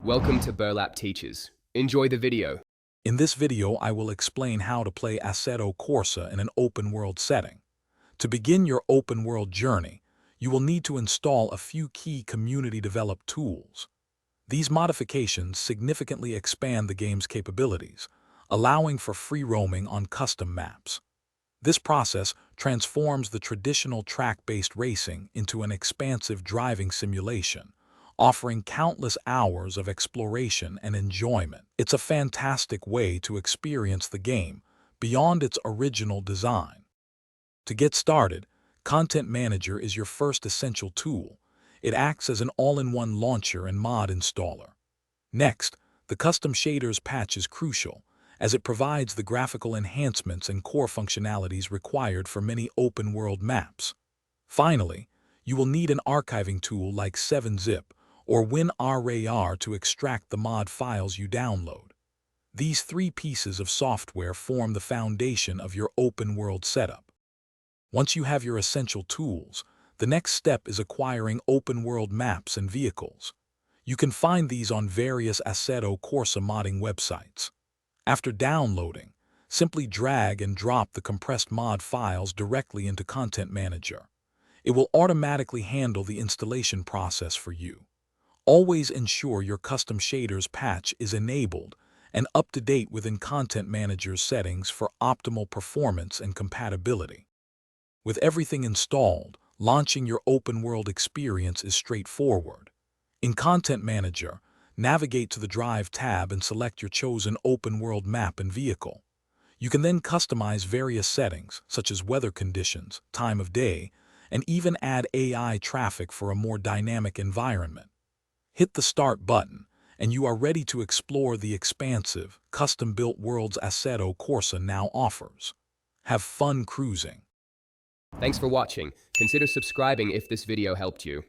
Welcome to Burlap Teachers. Enjoy the video. In this video, I will explain how to play Assetto Corsa in an open-world setting. To begin your open-world journey, you will need to install a few key community-developed tools. These modifications significantly expand the game's capabilities, allowing for free roaming on custom maps. This process transforms the traditional track-based racing into an expansive driving simulation, offering countless hours of exploration and enjoyment. It's a fantastic way to experience the game beyond its original design. To get started, Content Manager is your first essential tool. It acts as an all-in-one launcher and mod installer. Next, the Custom Shaders patch is crucial, as it provides the graphical enhancements and core functionalities required for many open-world maps. Finally, you will need an archiving tool like 7-Zip or WinRAR to extract the mod files you download. These three pieces of software form the foundation of your open-world setup. Once you have your essential tools, the next step is acquiring open-world maps and vehicles. You can find these on various Assetto Corsa modding websites. After downloading, simply drag and drop the compressed mod files directly into Content Manager. It will automatically handle the installation process for you. Always ensure your Custom Shaders patch is enabled and up to date within Content Manager's settings for optimal performance and compatibility. With everything installed, launching your open-world experience is straightforward. In Content Manager, navigate to the Drive tab and select your chosen open-world map and vehicle. You can then customize various settings, such as weather conditions, time of day, and even add AI traffic for a more dynamic environment. Hit the Start button, and you are ready to explore the expansive, custom-built worlds Assetto Corsa now offers. Have fun cruising. Thanks for watching. Consider subscribing if this video helped you.